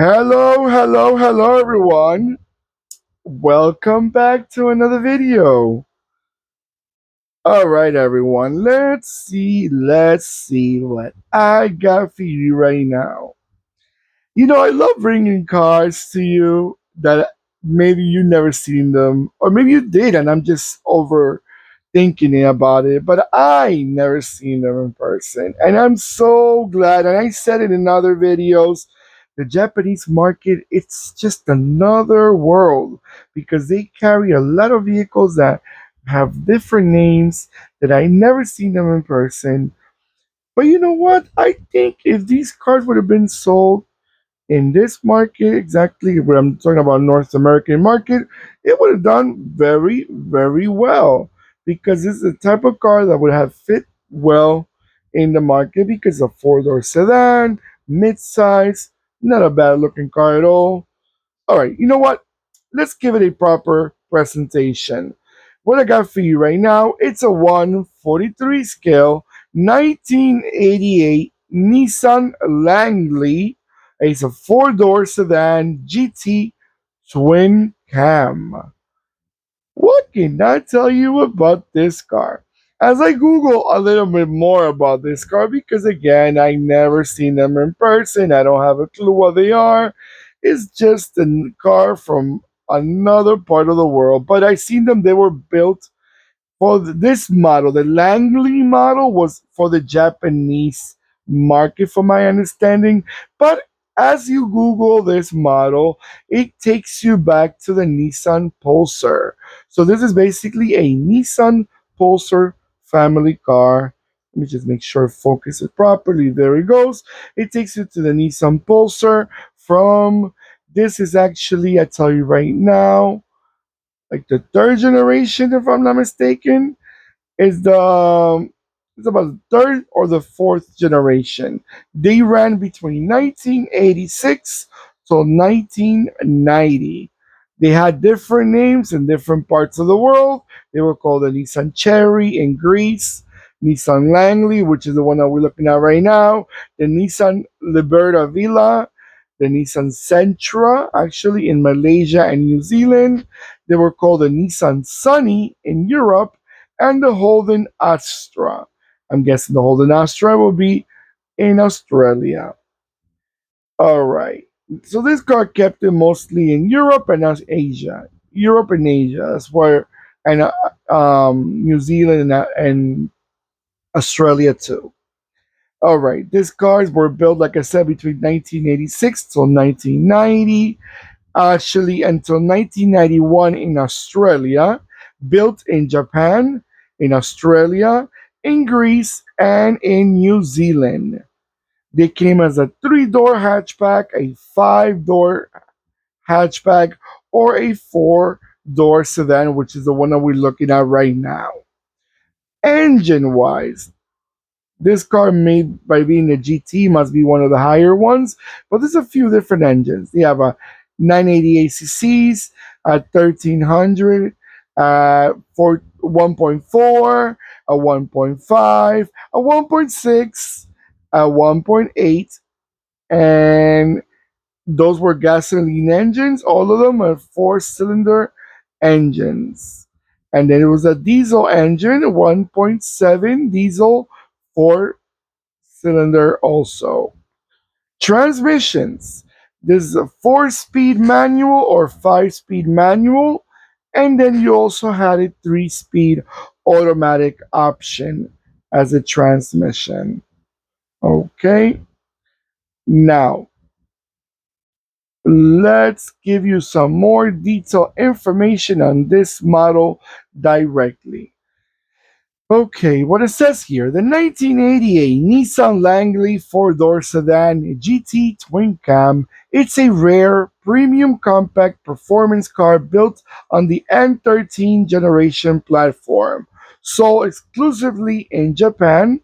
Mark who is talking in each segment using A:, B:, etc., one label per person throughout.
A: Hello, hello, hello, everyone. Welcome back to another video. All right, everyone. Let's see what I got for you right now. I love bringing cars to you that maybe you never seen them, or maybe you did, and I'm just overthinking about it. But I never seen them in person, and I'm so glad. And I said it in other videos. The Japanese market, it's just another world because they carry a lot of vehicles that have different names that I never seen them in person. But you know what? I think if these cars would have been sold in this market, exactly what I'm talking about, North American market, it would have done very, very well because this is the type of car that would have fit well in the market because a four-door sedan, mid-size, not a bad looking car at all. All right, you know what? Let's give it a proper presentation. What I got for you right now, it's a 143 scale 1988 Nissan Langley. It's a four-door sedan GT twin cam. What can I tell you about this car? As I Google a little bit more about this car, because again, I never seen them in person, I don't have a clue what they are. It's just a car from another part of the world, but I seen them. They were built for this model. The Langley model was for the Japanese market, from my understanding. But as you Google this model, it takes you back to the Nissan Pulsar. So this is basically a Nissan Pulsar family car. Let me just make sure I focus it properly. There it goes. It takes you to the Nissan Pulsar from, this is actually, I tell you right now, like the third generation, if I'm not mistaken. Is the It's about the third or the fourth generation. They ran between 1986 to 1990. They had different names in different parts of the world. They were called the Nissan Cherry in Greece, Nissan Langley, which is the one that we're looking at right now, the Nissan Liberta Villa, the Nissan Sentra, actually in Malaysia and New Zealand. They were called the Nissan Sunny in Europe, and the Holden Astra. I'm guessing the Holden Astra will be in Australia. All right. So this car kept it mostly in Europe and Asia. Europe and Asia. That's where, and New Zealand and Australia too. All right. These cars were built, like I said, between 1986 till 1990. Actually, until 1991 in Australia, built in Japan, in Australia, in Greece, and in New Zealand. They came as a three-door hatchback, a five-door hatchback, or a four-door sedan, which is the one that we're looking at right now. Engine-wise, this car, made by being a GT, must be one of the higher ones, but there's a few different engines. They have a 988 cc's, a 1300, for 1.4, a 1.5, a 1.6, a 1.8, and those were gasoline engines. All of them are four-cylinder engines. And then it was a diesel engine, 1.7 diesel, four-cylinder also. Transmissions. This is a four-speed manual or five-speed manual. And then you also had a three-speed automatic option as a transmission. Okay. Now, let's give you some more detailed information on this model directly. Okay, what it says here, the 1988 Nissan Langley four-door sedan GT Twin Cam. It's a rare premium compact performance car built on the N13 generation platform, sold exclusively in Japan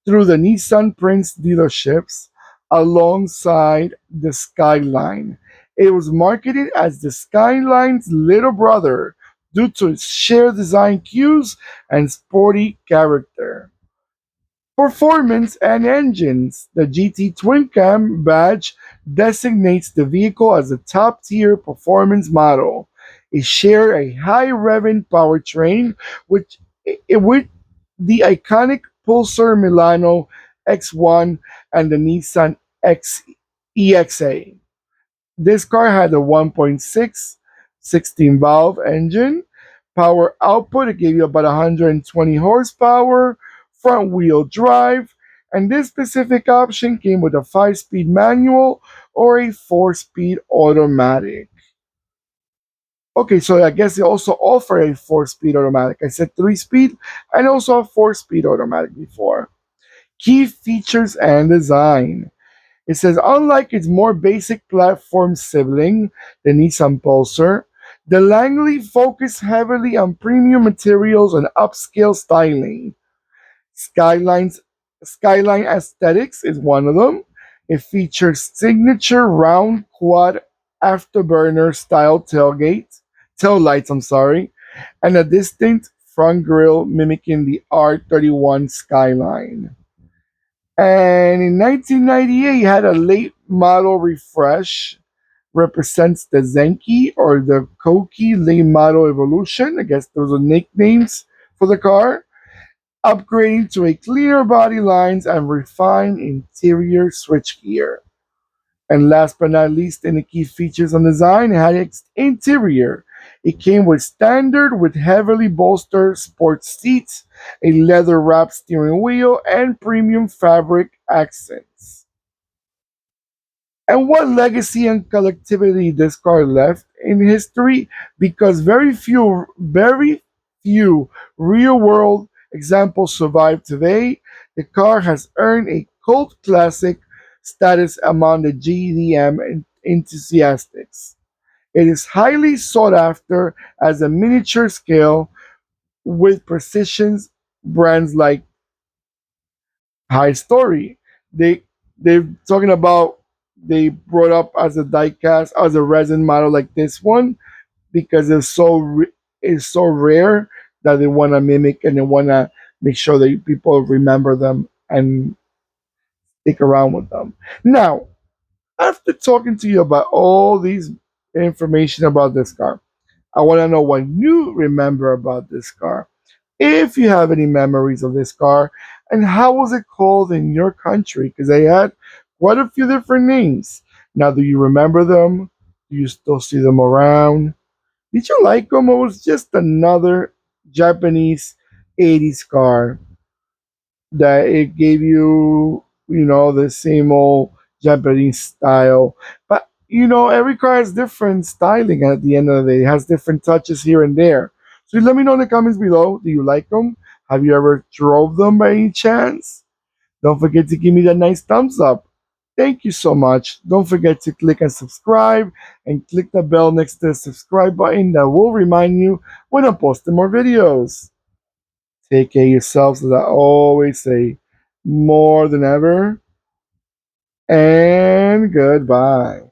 A: through the Nissan Prince dealerships alongside the Skyline. It was marketed as the Skyline's little brother due to its shared design cues and sporty character. Performance and engines. The GT Twincam badge designates the vehicle as a top-tier performance model. It shares a high-revving powertrain with the iconic Pulsar Milano X1 and the Nissan X EXA. This car had a 1.6 16-valve engine. Power output, it gave you about 120 horsepower, front wheel drive, and this specific option came with a 5-speed manual or a 4-speed automatic. Okay, so I guess they also offer a 4-speed automatic. I said 3-speed and also a 4-speed automatic before. Key features and design. It says, unlike its more basic platform sibling, the Nissan Pulsar, the Langley focused heavily on premium materials and upscale styling. Skylines, Skyline aesthetics is one of them. It features signature round quad afterburner style tail lights, and a distinct front grille mimicking the R31 Skyline. And in 1998, had a late model refresh, represents the Zenki or the Koki late model evolution. I guess those are nicknames for the car. Upgrading to a cleaner body lines and refined interior switchgear. And last but not least, in the key features on design, it had its interior. It came with standard with heavily bolstered sports seats, a leather wrapped steering wheel, and premium fabric accents. And what legacy and collectivity this car left in history? Because very few real world examples survive today. The car has earned a cult classic status among the GDM enthusiasts. It is highly sought after as a miniature scale with precision brands like High Story. They're talking about, they brought up as a diecast as a resin model like this one because it's so rare that they want to mimic and they want to make sure that people remember them and stick around with them. Now, after talking to you about all these information about this car, I want to know what you remember about this car. If you have any memories of this car, and how was it called in your country? Because they had quite a few different names. Now, do you remember them? Do you still see them around? Did you like them, or was it just another Japanese 80s car that it gave you, the same old Japanese style? But every car has different styling at the end of the day. It has different touches here and there. So let me know in the comments below. Do you like them? Have you ever drove them by any chance? Don't forget to give me that nice thumbs up. Thank you so much. Don't forget to click and subscribe and click the bell next to the subscribe button that will remind you when I'm posting more videos. Take care of yourselves, as I always say, more than ever. And goodbye.